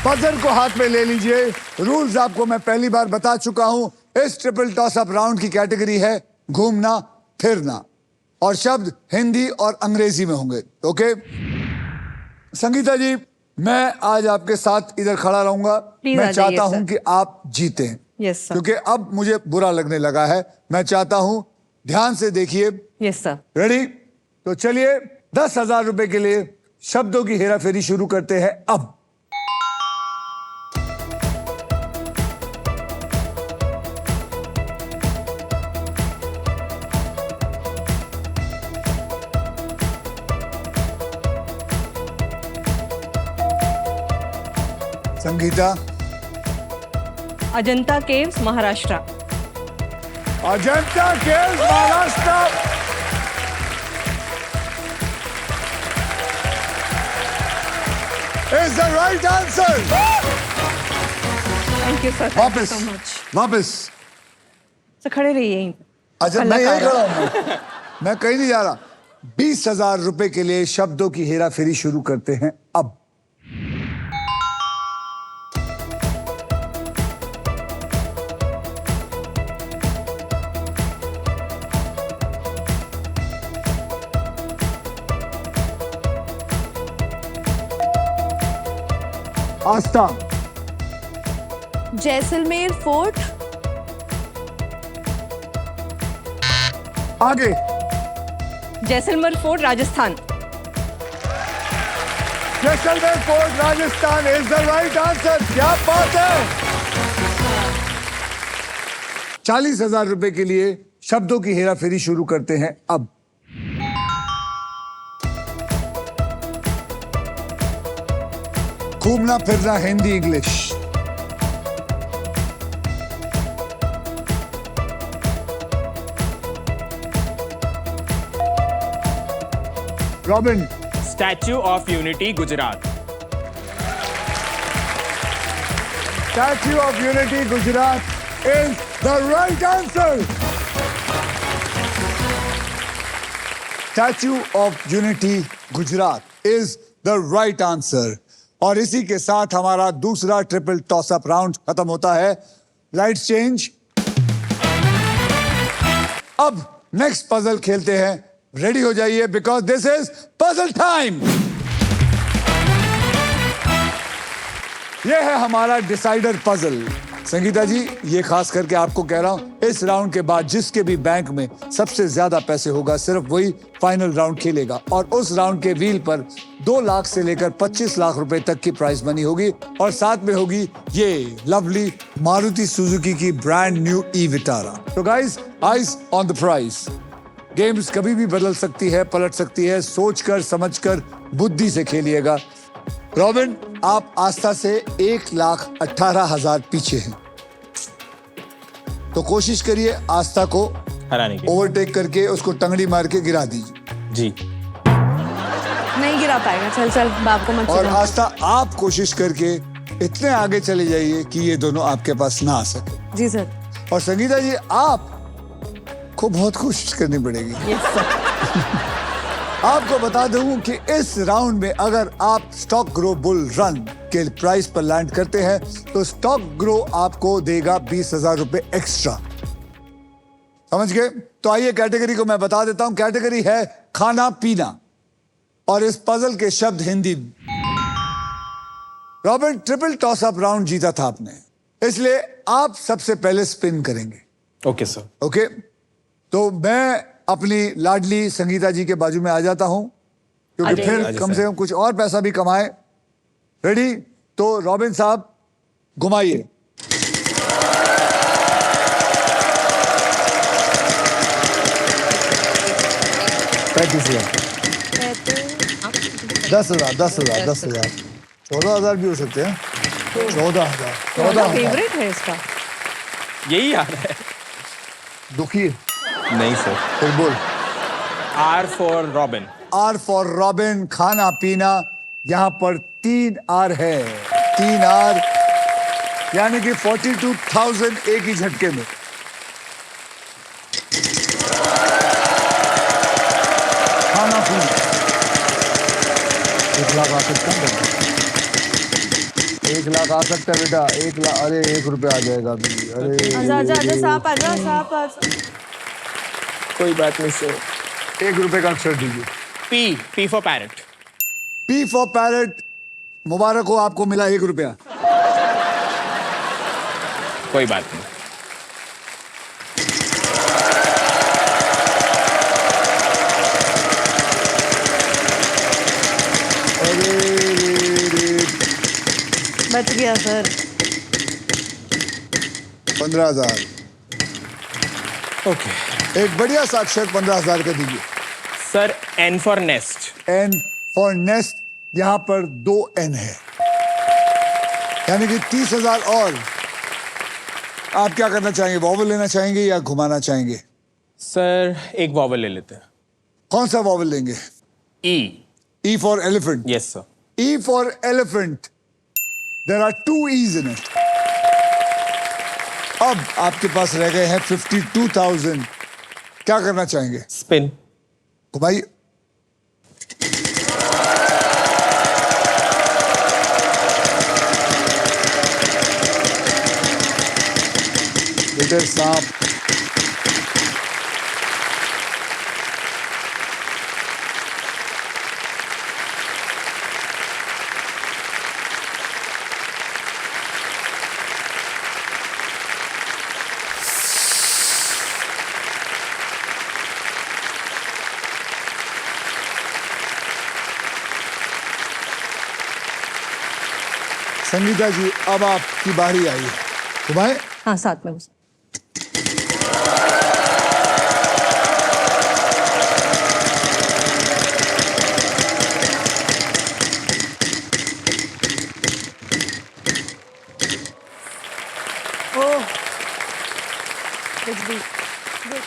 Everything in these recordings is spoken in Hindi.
पजल को हाथ में ले लीजिए। रूल्स आपको मैं पहली बार बता चुका हूं। इस ट्रिपल टॉस अप राउंड की कैटेगरी है घूमना फिरना और शब्द हिंदी और अंग्रेजी में होंगे। ओके संगीता जी, मैं आज आपके साथ इधर खड़ा रहूंगा। मैं चाहता हूं कि आप जीतें। Yes sir. क्योंकि अब मुझे बुरा लगने लगा है। मैं चाहता हूं ध्यान से देखिए। Yes sir. रेडी? तो चलिए 10,000 रुपए के लिए शब्दों की हेराफेरी शुरू करते हैं अब। Sangeeta. Ajanta caves Maharashtra. Ajanta caves Maharashtra is the right answer. Thank you sir. वापस सो मच। वापस। सर खड़े रहिए यहीं। अच्छा मैं यहीं खड़ा हूं। मैं कहीं नहीं जा रहा। 20,000 रुपए के लिए शब्दों की हेराफेरी शुरू करते हैं अब। आस्था। जैसलमेर फोर्ट। आगे। Jaisalmer fort Rajasthan. Jaisalmer fort Rajasthan is the right answer. क्या बात है। 40,000 रुपए के लिए शब्दों की हेराफेरी शुरू करते हैं अब। घूमना फिरना Hindi English. Robin. Statue of unity Gujarat. Statue of unity Gujarat is the right answer. Statue of unity Gujarat is the right answer. और इसी के साथ हमारा दूसरा ट्रिपल टॉस अप राउंड खत्म होता है। Lights change. अब नेक्स्ट पजल खेलते हैं। रेडी हो जाइए because this is puzzle time. यह है हमारा डिसाइडर पजल। संगीता जी, ये खास करके आपको कह रहा हूं, इस राउंड के बाद जिसके भी बैंक में सबसे ज्यादा पैसे होगा सिर्फ वही फाइनल राउंड खेलेगा। और उस राउंड के व्हील पर 2 लाख से लेकर 25 लाख रुपए तक की प्राइस मनी होगी और साथ में होगी ये लवली मारुति सुजुकी की ब्रांड न्यू ई विटारा। तो guys, eyes on the price. Games कभी भी बदल सकती है, पलट सकती है। सोचकर समझकर बुद्धि से खेलिएगा। रॉबिन, आप आस्था से 1,18,000 पीछे हैं, तो कोशिश करिए आस्था को हराने की। ओवरटेक करके उसको टंगड़ी मार के गिरा दीजिए। जी। नहीं गिरा पाएगा। चल चल बाप को मत और चिढ़ा। आस्था, आप कोशिश करके इतने आगे चले जाइए कि ये दोनों आपके पास ना आ सके। जी सर। और संगीता जी, आप को बहुत कोशिश करनी पड़ेगी। Yes sir. आपको बता दूं कि इस राउंड में अगर आप स्टॉक ग्रो बुल रन के प्राइस पर लैंड करते हैं तो स्टॉक ग्रो आपको देगा 20,000 रुपए एक्स्ट्रा। समझ गए? तो आइए कैटेगरी को मैं बता देता हूं। कैटेगरी है खाना पीना और इस पजल के शब्द Hindi. Robin, triple toss up round जीता था आपने, इसलिए आप सबसे पहले स्पिन करेंगे। Okay sir. ओके, तो मैं अपनी लाडली संगीता जी के बाजू में आ जाता हूं क्योंकि फिर कम से कम कुछ और पैसा भी कमाए। रेडी? तो रॉबिन साहब घुमाइए। पैंतीस 10,000 10,000 10,000 14,000 भी हो सकते हैं। 14,000 14,000 फेवरेट है इसका। यही आ रहा है। दुखी नहीं सर। फिर बोल। R for Robin. R for Robin, खाना पीना। यहां पर 3 आर है। 3 आर यानी कि 42,000 एक ही झटके में। खाना पीना 1 लाख 8,000। 1 लाख आ सकता है बेटा, 1 लाख। अरे 1 रुपया आ जाएगा अभी। अरे आजा आजा आजा सांप आजा सांप आजा। कोई बात नहीं सर। 1 रुपए का अक्षर दीजिए। P for parrot. P for parrot. मुबारक हो, आपको मिला 1 रुपया। कोई बात नहीं। अरे रे। बच गया सर। 15,000। ओके एक बढ़िया सा अक्षर 15,000 का दीजिए। Sir, N for nest. N for nest. यहां पर 2 N है, यानी कि 30,000 और। आप क्या करना चाहेंगे, वॉवल लेना चाहेंगे या घुमाना चाहेंगे? सर, एक वॉवल ले लेते हैं। कौन सा वॉवल लेंगे? E. E for elephant. Yes sir. E for elephant. There are 2 E's in it. अब आपके पास रह गए हैं 52,000। क्या करना चाहेंगे? Spin. घुमाइए। बेटे सांप। संगीता जी, अब आपकी बारी आई है। घुमाए। हाँ साथ में घुस। ओह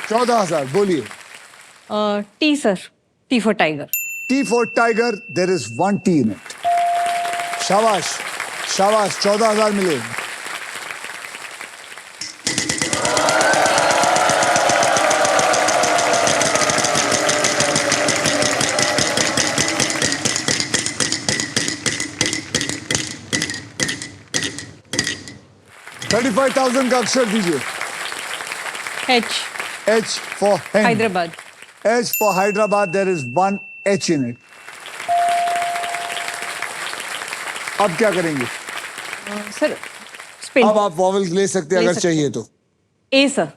14,000। बोलिए। T sir. T for tiger. T for tiger. There is 1 T in it. शाबाश शाबाश। 14,000 मिले। $35,000 का अक्षर दीजिए। H H for Hyderabad. H for Hyderabad, there is 1 H in it. अब क्या करेंगे? Sir spin. अब आप वॉवल ले सकते हैं ले अगर सकते चाहिए तो। A sir.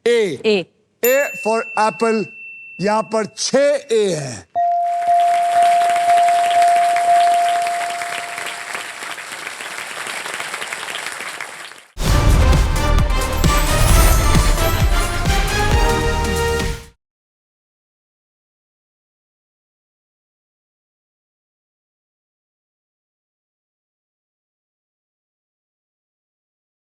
A A. A for apple। यहां पर 6 A है।